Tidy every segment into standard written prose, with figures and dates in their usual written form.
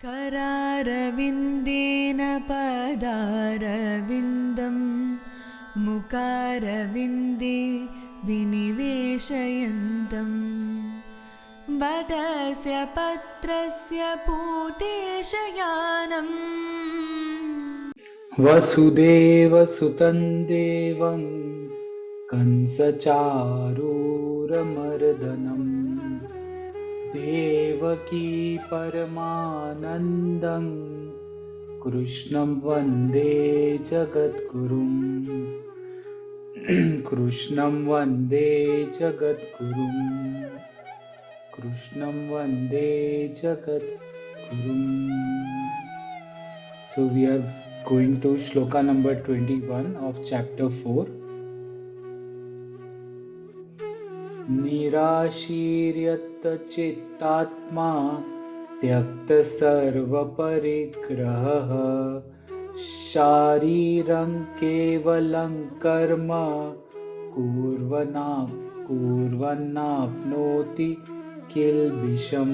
करारविन्देन पदारविन्दं मुकारविन्दे विनिवेशयन्तं वटस्य पत्रस्य पूतेशयानम् वसुदेवसुतं देवं कंसचारूरमर्दनं देवकी परमानन्दं कृष्णं वन्दे जगद्गुरुं कृष्णं वन्दे जगद्गुरुं कृष्णं वन्दे जगद्गुरुं. So we are going to Shloka number 21 of chapter 4. Nirashiryatta chittatma tyakta sarva parigraha shariram kevalam karma kurvanapnoti kilbisham.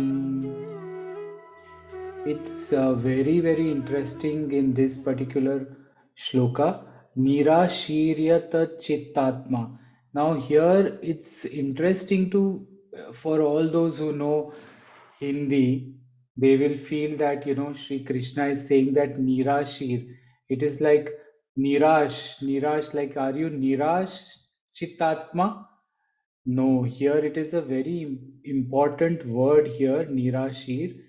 It's very, very interesting in this particular shloka. Nirashiryata chittatma. Now here it's interesting to, for all those who know Hindi, they will feel that, Shri Krishna is saying that Nirashir. It is like Nirash, like, are you Nirash chittatma? No, here it is a very important word here, Nirashir.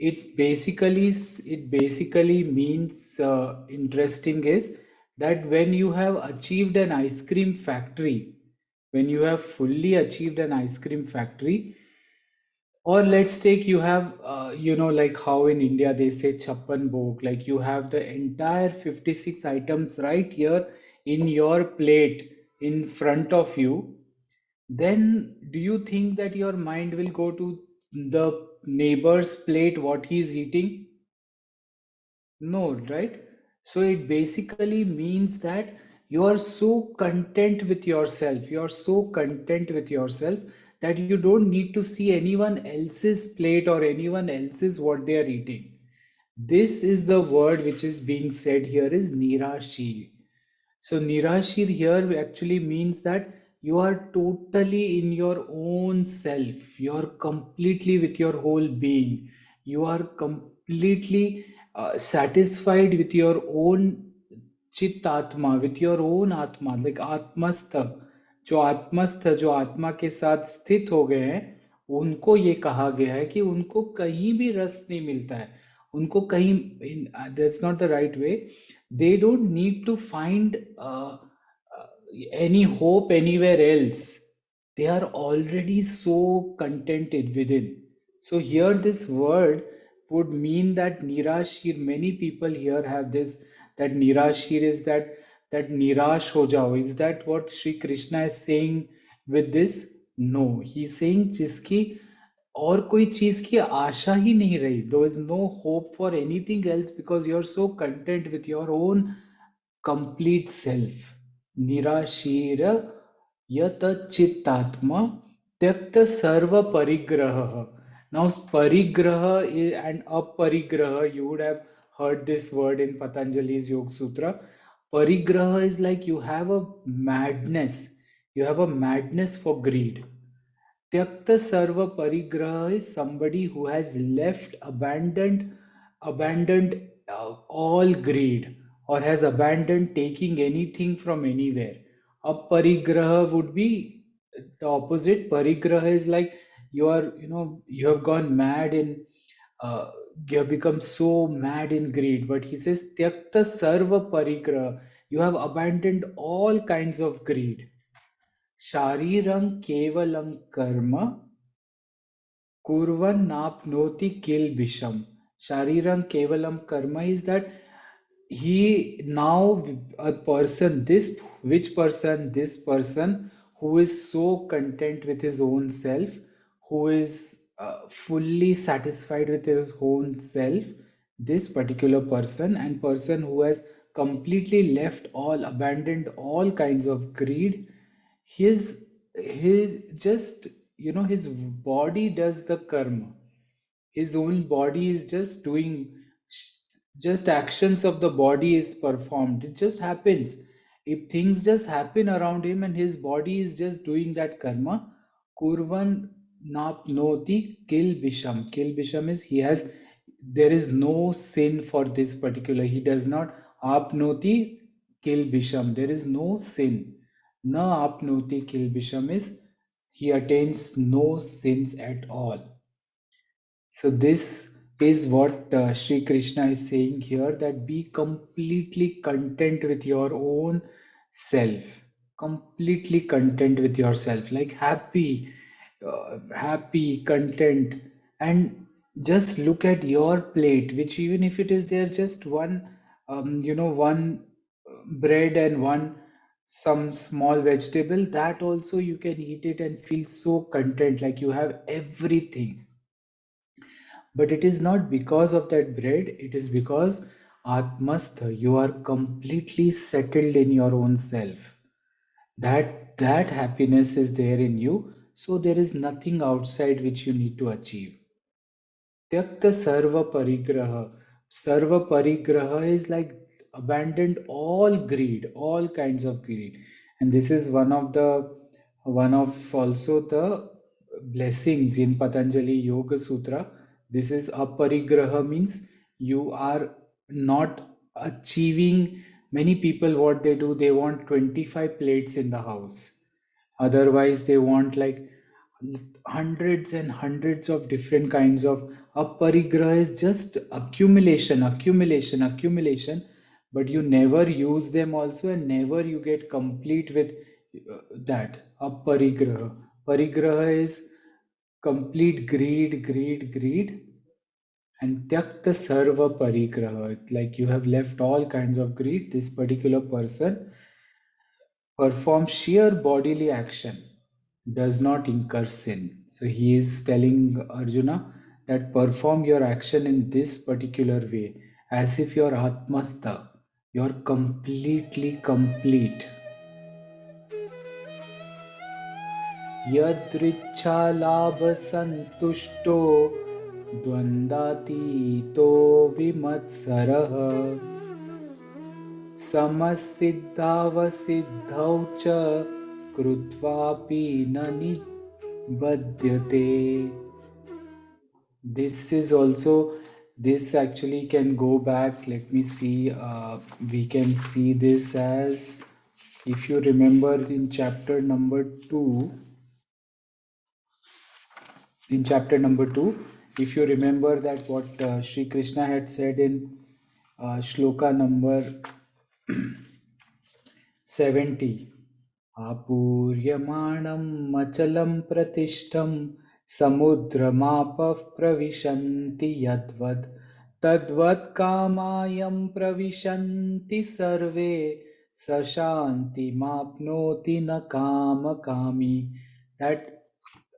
It basically means, interesting is that when you have achieved an ice cream factory, when you have fully achieved an ice cream factory, or let's take, you have, like how in India they say chappan bhog, like you have the entire 56 items right here in your plate in front of you, then do you think that your mind will go to the neighbor's plate, what he's eating? No, right? So it basically means that you are so content with yourself. You are so content with yourself that you don't need to see anyone else's plate or anyone else's what they are eating. This is the word which is being said here is Nirashir. So Nirashir here actually means that you are totally in your own self. You are completely with your whole being. You are completely satisfied with your own चित्त आत्मा, with your own आत्मा, like आत्मस्थ. जो आत्मा के साथ स्थित हो गए हैं, उनको ये कहा गया है कि उनको कहीं भी रस नहीं मिलता है. उनको कहीं, that's not the right way. They don't need to find any hope anywhere else. They are already so contented within. So here this word would mean that nirashir, many people here have this, that nirashir is that nirash ho jao. Is that what Shri Krishna is saying with this? No, he's saying जिसकी और कोई चीज की आशा ही नहीं रही. There is no hope for anything else because you're so content with your own complete self. Nirashira yata chittatma tyakta sarva parigraha. Now, parigraha and aparigraha, you would have heard this word in Patanjali's Yoga Sutra. Parigraha is like you have a madness. You have a madness for greed. Tyakta Sarva Parigraha is somebody who has abandoned all greed, or has abandoned taking anything from anywhere. Aparigraha would be the opposite. Parigraha is like you have gone mad in, uh, you have become so mad in greed. But he says Tyakta Sarva Parigraha. You have abandoned all kinds of greed. Sharirang kevalam karma kurvan napnoti kil bisham. Sharirang kevalam karma is that he now, a person, this person who is so content with his own self, who is fully satisfied with his own self, this particular person, and person who has completely left all, abandoned all kinds of greed, his just his body does the karma. His own body is just doing, just actions of the body is performed. It just happens. If things just happen around him and his body is just doing that karma, kurvan napnoti kil bisham. Kil bisham is he has, there is no sin for this particular. He does not apnoti kil bisham. There is no sin. Na apnoti kil bisham is he attains no sins at all. So this is what Sri Krishna is saying here, that be completely content with your own self, completely content with yourself, like happy, happy, content, and just look at your plate, which even if it is there just one, one bread and one some small vegetable, that also you can eat it and feel so content, like you have everything. But it is not because of that bread, it is because Atmastha, you are completely settled in your own self. That happiness is there in you, so there is nothing outside which you need to achieve. Tyakta sarva parigraha. Sarva parigraha is like abandoned all greed, all kinds of greed. And this is one of also the blessings in Patanjali Yoga Sutra. This is aparigraha, means you are not achieving. Many people, what they do, they want 25 plates in the house. Otherwise, they want like hundreds and hundreds of different kinds of. Aparigraha is just accumulation, accumulation, accumulation, but you never use them also, and never you get complete with that. Aparigraha. Parigraha is complete greed, greed, greed, and tyakta sarva parigraha, like you have left all kinds of greed. This particular person performs sheer bodily action, does not incur sin. So he is telling Arjuna that perform your action in this particular way, as if you're Atmastha, you're completely complete. Yadricha labha santushto dvandati vimatsarah समसिद्धावसिद्धौ च कृत्वापि न निबध्यते. This is also, this actually can go back. Let me see. We can see this as, if you remember in chapter number 2, if you remember that what Sri Krishna had said in Shloka number 70. आपूर्यमाणम् अचलं प्रतिष्ठं समुद्रमापः प्रविशन्ति यद्वद् तद्वत् कामायं प्रविशन्ति सर्वे स शान्तिमाप्नोति न कामकामी. That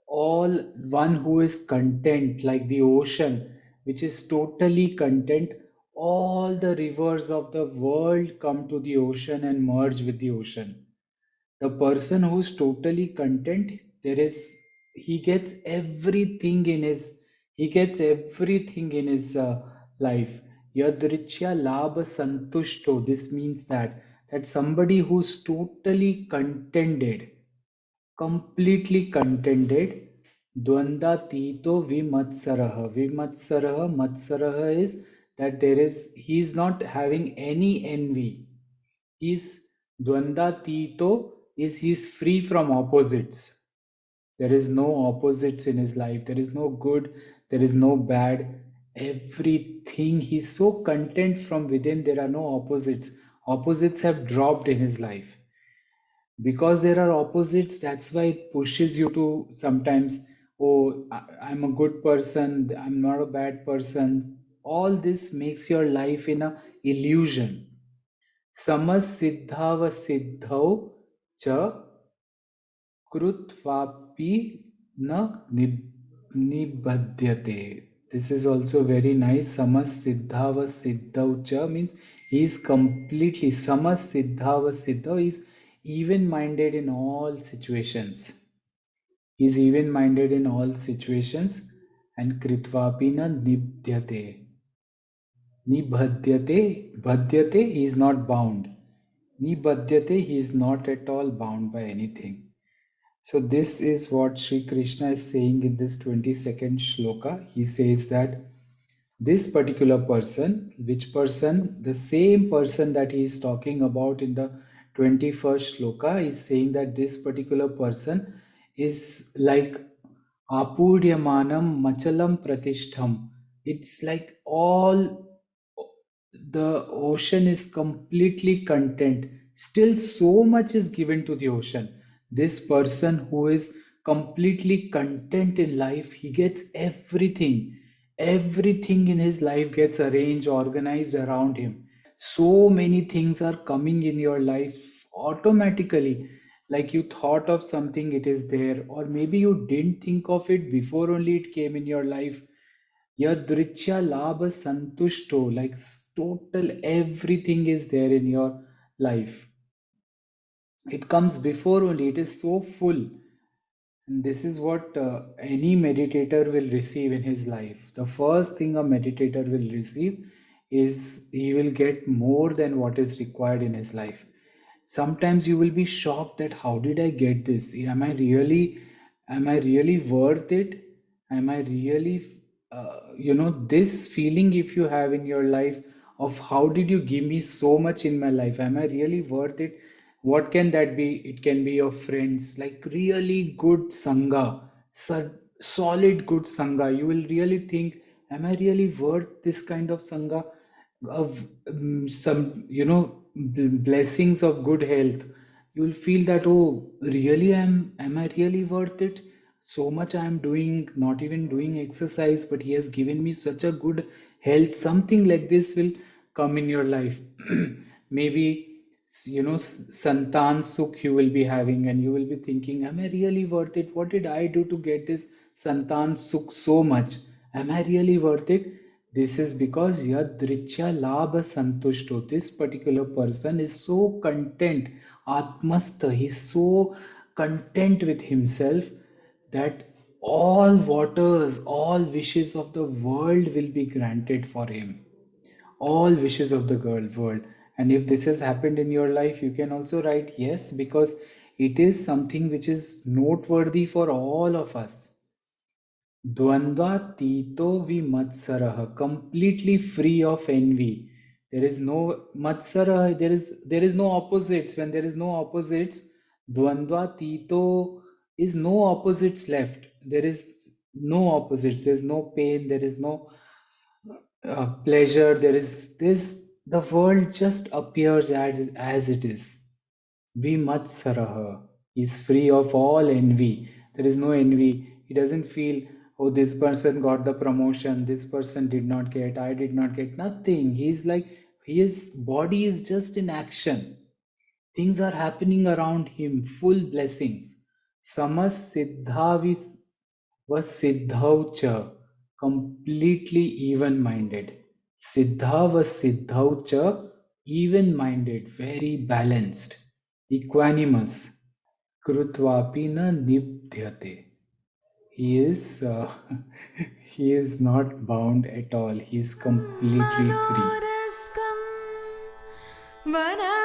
all, one who is content like the ocean, which is totally content, all the rivers of the world come to the ocean and merge with the ocean. The person who's totally content, there is, he gets everything in his, life. Yadrichya labha santushto. This means that somebody who's totally contented, completely contented. Dvanda tito vimatsaraha. Vimatsaraha, matsaraha is that there is, he is not having any envy. He's dvanda tito is he's free from opposites. There is no opposites in his life. There is no good, there is no bad. Everything, he's so content from within. There are no opposites. Opposites have dropped in his life. Because there are opposites, that's why it pushes you to sometimes, oh, I'm a good person, I'm not a bad person. All this makes your life in a illusion. Samasiddhava siddhau cha krutvapi na nibhadyate. This is also very nice. Samasiddhava siddhau cha means he is completely, samasiddhava siddhau is even minded in all situations. He is even minded in all situations. and kritvapi na nibdhyate. Bhadyate, he is not bound. Nibhadyate, he is not at all bound by anything. So this is what Sri Krishna is saying in this 22nd shloka. He says that this particular person, which person, the same person that he is talking about in the 21st shloka, is saying that this particular person is like apuryamanam machalam pratishtham. It's like all the ocean is completely content. Still, so much is given to the ocean. This person who is completely content in life, he gets everything. Everything in his life gets arranged, organized around him. So many things are coming in your life automatically. Like you thought of something, it is there, or maybe you didn't think of it before, only it came in your life. Yadrichya labha santushto, like total everything is there in your life. It comes before only, it is so full. And this is what any meditator will receive in his life. The first thing a meditator will receive is he will get more than what is required in his life. Sometimes you will be shocked that how did I get this? Am I really worth it? Am I really, this feeling if you have in your life of how did you give me so much in my life? Am I really worth it? What can that be? It can be your friends, like really good sangha, solid good sangha. You will really think, am I really worth this kind of sangha? Of some, blessings of good health. You will feel that, oh, really, am I really worth it? So much I am doing, not even doing exercise, but he has given me such a good health. Something like this will come in your life. Maybe santan sukh you will be having, and you will be thinking, am I really worth it? What did I do to get this santan sukh so much? Am I really worth it? This is because yadrichya labha santushto, this particular person is so content, atmastha, he's so content with himself that all waters, all wishes of the world will be granted for him, all wishes of the world. And if this has happened in your life, you can also write yes, because it is something which is noteworthy for all of us. Dvandva vimatsarah, completely free of envy. There is no matsara, there is no opposites. When there is no opposites, dvandva is no opposites left. There is no opposites. There is no pain. There is no pleasure. There is this. The world just appears as it is. Vimatsaraha is free of all envy. There is no envy. He doesn't feel, oh, this person got the promotion, this person did not get, I did not get. Nothing. He's like, his body is just in action. Things are happening around him, full blessings. Samas Siddhavis was Siddhaucha, completely even minded. Siddha was Siddhaucha, even minded, very balanced, equanimous. Krutvapi na nibdhyate. He is he is not bound at all. He is completely free. मनोरस्कं वनमालाविराजितं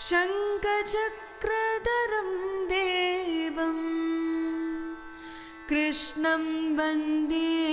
शङ्खचक्रधरं देवं कृष्णं वन्दे